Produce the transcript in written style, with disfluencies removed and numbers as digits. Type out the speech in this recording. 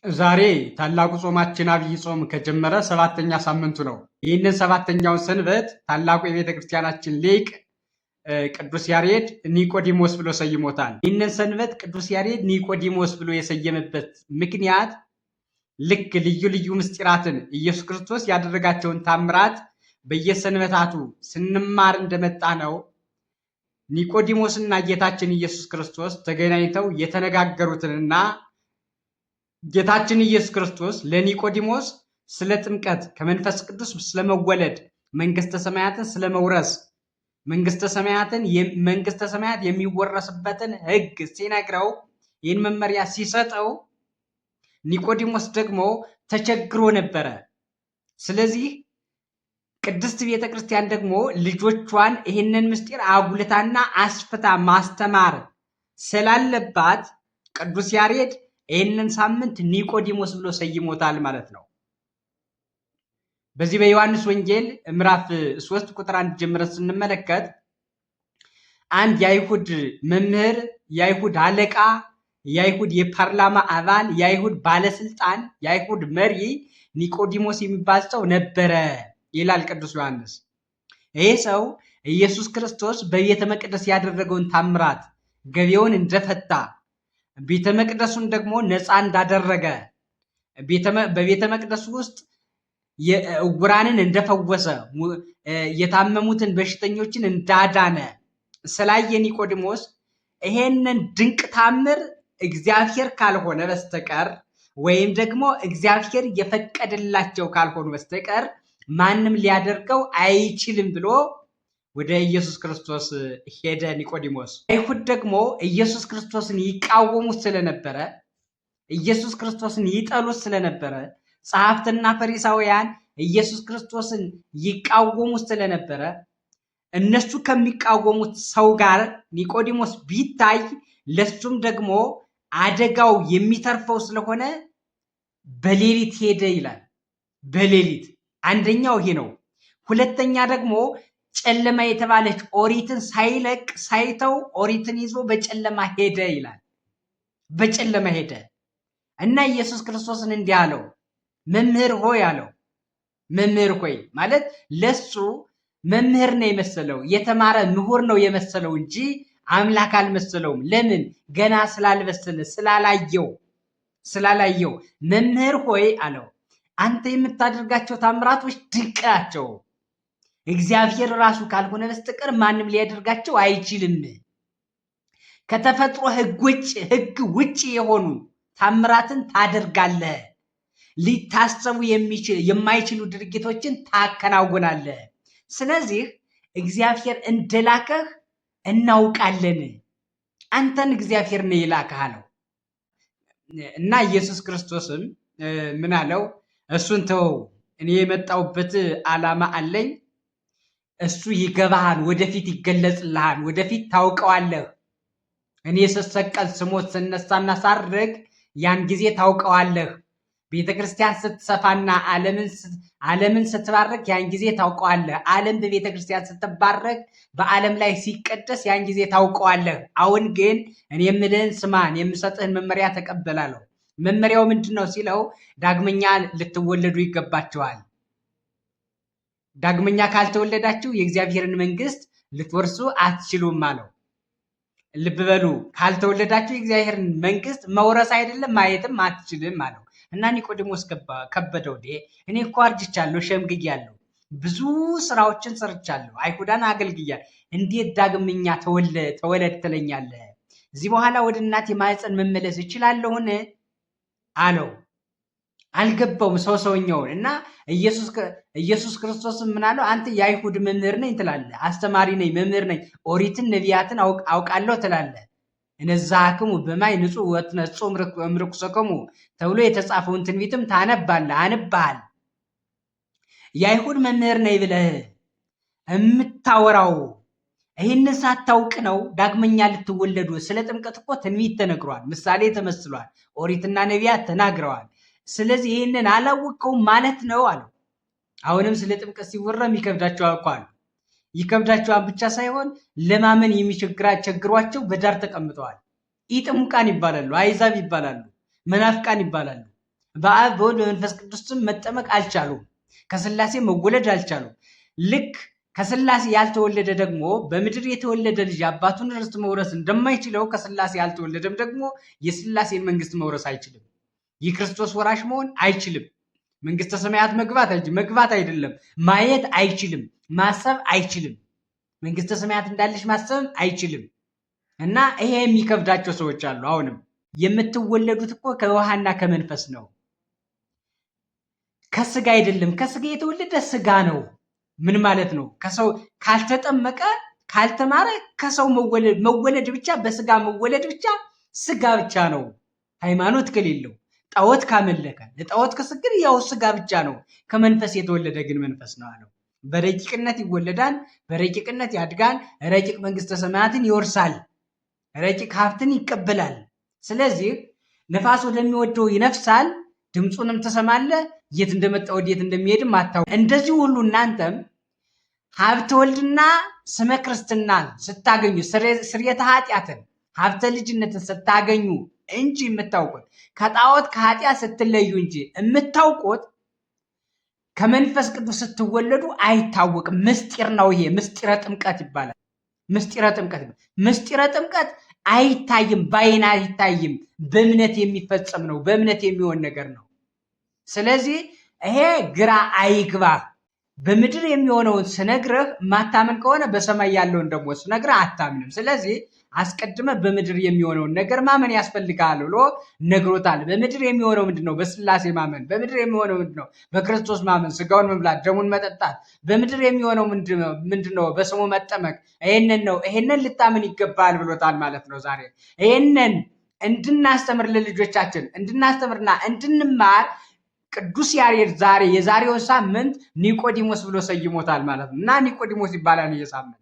ዛሬ ታላቁ ጾማችን አብይ ጾም ከጀመረ ሰባተኛ ሳምንቱ ነው። ይህንን ሰባተኛውን ሰንበት ታላቁ የቤተ ክርስቲያናችን ሊቅ ቅዱስ ያሬድ ኒቆዲሞስ ብሎ ሰይሞታል። ይህንን ሰንበት ቅዱስ ያሬድ ኒቆዲሞስ ብሎ የሰየመበት ምክንያት ልክ ልዩ ልዩ ምስጢራትን ኢየሱስ ክርስቶስ ያደረጋቸውን ታምራት በየሰንበታቱ ስንማር እንደመጣ ነው። ኒቆዲሞስና ጌታችን ኢየሱስ ክርስቶስ ተገናኝተው የተነጋገሩትንና ጌታችን ኢየሱስ ክርስቶስ ለኒቆዲሞስ ስለ ጥምቀት ከመንፈስ ቅዱስ ስለመወለድ መንግስተ ሰማያትን ስለመውረስ መንግስተ ሰማያት የሚወረስበትን ሕግ ሲነግረው ይህን መመሪያ ሲሰጠው ኒቆዲሞስ ደግሞ ተቸግሮ ነበረ። ስለዚህ ቅድስት ቤተ ክርስቲያን ደግሞ ልጆቿን ይህንን ምስጢር አጉልታና አስፍታ ማስተማር ስላለባት ቅዱስ ያሬድ ይህንን ሳምንት ኒቆዲሞስ ብሎ ሰይሞታል ማለት ነው። በዚህ በዮሐንስ ወንጌል ምዕራፍ 3 ቁጥር 1 ጀምረን ስንመለከት አንድ የአይሁድ መምህር፣ የአይሁድ አለቃ፣ የአይሁድ የፓርላማ አባል፣ የአይሁድ ባለስልጣን፣ የአይሁድ መሪ ኒቆዲሞስ የሚባል ሰው ነበረ ይላል ቅዱስ ዮሐንስ። ይህ ሰው ኢየሱስ ክርስቶስ በቤተ መቅደስ ያደረገውን ታምራት ገቢውን እንደፈታ ቤተ መቅደሱን ደግሞ ነፃ እንዳደረገ በቤተ መቅደሱ ውስጥ ዕውራንን እንደፈወሰ የታመሙትን በሽተኞችን እንዳዳነ ስላየ ኒቆዲሞስ ይሄንን ድንቅ ታምር እግዚአብሔር ካልሆነ በስተቀር ወይም ደግሞ እግዚአብሔር የፈቀደላቸው ካልሆኑ በስተቀር ማንም ሊያደርገው አይችልም ብሎ ወደ ኢየሱስ ክርስቶስ ሄደ ኒቆዲሞስ። አይሁድ ደግሞ ኢየሱስ ክርስቶስን ይቃወሙት ስለነበረ፣ ኢየሱስ ክርስቶስን ይጠሉት ስለነበረ፣ ጸሐፍትና ፈሪሳውያን ኢየሱስ ክርስቶስን ይቃወሙት ስለነበረ እነሱ ከሚቃወሙት ሰው ጋር ኒቆዲሞስ ቢታይ ለሱም ደግሞ አደጋው የሚተርፈው ስለሆነ በሌሊት ሄደ ይላል። በሌሊት አንደኛው ይሄ ነው። ሁለተኛ ደግሞ ጨለማ የተባለች ኦሪትን ሳይለቅ ሳይተው ኦሪትን ይዞ በጨለማ ሄደ ይላል። በጨለማ ሄደ እና ኢየሱስ ክርስቶስን እንዲህ አለው፣ መምህር ሆይ አለው። መምህር ሆይ ማለት ለሱ መምህር ነው የመሰለው፣ የተማረ ምሁር ነው የመሰለው እንጂ አምላክ አልመሰለውም። ለምን? ገና ስላልበሰለ ስላላየው መምህር ሆይ አለው፣ አንተ የምታደርጋቸው ታምራቶች ድንቅ ናቸው። እግዚአብሔር ራሱ ካልሆነ በስተቀር ማንም ሊያደርጋቸው አይችልም። ከተፈጥሮ ሕግ ውጭ የሆኑ ታምራትን ታደርጋለህ። ሊታሰቡ የማይችሉ ድርጊቶችን ታከናውናለህ። ስለዚህ እግዚአብሔር እንደላከህ እናውቃለን። አንተን እግዚአብሔር ነው የላከህ አለው እና ኢየሱስ ክርስቶስም ምን አለው? እሱን ተወው፣ እኔ የመጣሁበት ዓላማ አለኝ። እሱ ይገባሃል፣ ወደፊት ይገለጽልሃል፣ ወደፊት ታውቀዋለህ። እኔ ስሰቀል፣ ስሞት፣ ስነሳና ሳርግ ያን ጊዜ ታውቀዋለህ። ቤተ ክርስቲያን ስትሰፋና ዓለምን ስትባረክ ያን ጊዜ ታውቀዋለህ። ዓለም በቤተ ክርስቲያን ስትባረክ በዓለም ላይ ሲቀደስ ያን ጊዜ ታውቀዋለህ። አሁን ግን እኔ የምልህን ስማን፣ የምሰጥህን መመሪያ ተቀበላለሁ። መመሪያው ምንድን ነው ሲለው፣ ዳግመኛ ልትወለዱ ይገባችኋል። ዳግመኛ ካልተወለዳችሁ የእግዚአብሔርን መንግስት ልትወርሱ አትችሉም አለው። ልብ በሉ፣ ካልተወለዳችሁ የእግዚአብሔርን መንግስት መውረስ አይደለም ማየትም አትችልም አለው እና ኒቆዲሞስ ከበደው። እኔ እኮ አርጅቻለሁ፣ ሸምግያለሁ፣ ብዙ ስራዎችን ሰርቻለሁ፣ አይሁዳን አገልግያለሁ፣ እንዴት ዳግመኛ ተወለድ ትለኛለህ? እዚህ በኋላ ወደ እናቴ ማህፀን መመለስ እችላለሁን አለው። አልገባውም ሰውኛውን እና ኢየሱስ ክርስቶስ ምን አለው? አንተ የአይሁድ መምህር ነኝ ትላለህ፣ አስተማሪ ነኝ፣ መምህር ነኝ፣ ኦሪትን ነቢያትን አውቃለሁ ትላለህ። እነዛክሙ በማይ ንጹሕ ወትነጹ እምርኩሰክሙ ተብሎ የተጻፈውን ትንቢትም ታነባለህ፣ አንብሃል። የአይሁድ መምህር ነኝ ብለህ የምታወራው ይህንን ሳታውቅ ነው ዳግመኛ ልትወለዱ። ስለ ጥምቀት እኮ ትንቢት ተነግሯል፣ ምሳሌ ተመስሏል፣ ኦሪትና ነቢያት ተናግረዋል። ስለዚህ ይህንን አላወቀውም ማለት ነው አለው። አሁንም ስለ ጥምቀት ሲወራ የሚከብዳቸዋል እኮ አሉ። ይከብዳቸዋል ብቻ ሳይሆን ለማመን የሚቸግሯቸው በዳር ተቀምጠዋል። ኢጥሙቃን ይባላሉ፣ አይዛብ ይባላሉ፣ መናፍቃን ይባላሉ። በአብ በወልድ በመንፈስ ቅዱስ ስም መጠመቅ አልቻሉም። ከስላሴ መወለድ አልቻሉም። ልክ ከስላሴ ያልተወለደ ደግሞ በምድር የተወለደ ልጅ አባቱን ርስት መውረስ እንደማይችለው ከስላሴ ያልተወለደም ደግሞ የስላሴን መንግስት መውረስ አይችልም። የክርስቶስ ወራሽ መሆን አይችልም። መንግስተ ሰማያት መግባት አይደለም ማየት አይችልም። ማሰብ አይችልም። መንግስተ ሰማያት እንዳለች ማሰብ አይችልም። እና ይሄ የሚከብዳቸው ሰዎች አሉ። አሁንም የምትወለዱት እኮ ከውሃና ከመንፈስ ነው፣ ከስጋ አይደለም። ከስጋ የተወለደ ስጋ ነው። ምን ማለት ነው? ከሰው ካልተጠመቀ ካልተማረ ከሰው መወለድ ብቻ በስጋ መወለድ ብቻ ስጋ ብቻ ነው። ሃይማኖት ከሌለው ጣዖት ካመለከ ለጣዖት ከሰገደ ያው ስጋ ብቻ ነው። ከመንፈስ የተወለደ ግን መንፈስ ነው አለው። በረቂቅነት ይወለዳል፣ በረቂቅነት ያድጋል፣ ረቂቅ መንግስተ ሰማያትን ይወርሳል፣ ረቂቅ ሀብትን ይቀበላል። ስለዚህ ነፋስ ወደሚወደው ይነፍሳል፣ ድምፁንም ትሰማለህ፣ የት እንደመጣ ወዴት እንደሚሄድም አታውቅም። እንደዚህ ሁሉ እናንተም ሀብተ ወልድና ስመ ክርስትናን ስታገኙ ስርየተ ኃጢአትን ሀብተ ልጅነትን ስታገኙ እንጂ የምታውቁት ከጣዖት ከኃጢአት ስትለዩ እንጂ የምታውቁት ከመንፈስ ቅዱስ ስትወለዱ አይታወቅም። ምስጢር ነው። ይሄ ምስጢረ ጥምቀት ይባላል። ምስጢረ ጥምቀት አይታይም፣ በዓይን አይታይም። በእምነት የሚፈጸም ነው። በእምነት የሚሆን ነገር ነው። ስለዚህ ይሄ ግራ አይግባ። በምድር የሚሆነውን ስነግርህ ማታምን ከሆነ በሰማይ ያለውን ደግሞ ስነግርህ አታምንም። ስለዚህ አስቀድመ በምድር የሚሆነውን ነገር ማመን ያስፈልጋል ብሎ ነግሮታል። በምድር የሚሆነው ምንድነው? በስላሴ ማመን። በምድር የሚሆነው ምንድነው? በክርስቶስ ማመን፣ ስጋውን መብላት፣ ደሙን መጠጣት። በምድር የሚሆነው ምንድነው? በስሙ መጠመቅ። ይሄንን ነው። ይሄንን ልታምን ይገባል ብሎታል ማለት ነው። ዛሬ ይሄንን እንድናስተምር ለልጆቻችን እንድናስተምርና እንድንማር ቅዱስ ያሬድ ዛሬ የዛሬውን ሳምንት ኒቆዲሞስ ብሎ ሰይሞታል ማለት ነው። እና ኒቆዲሞስ ይባላል የሳምንት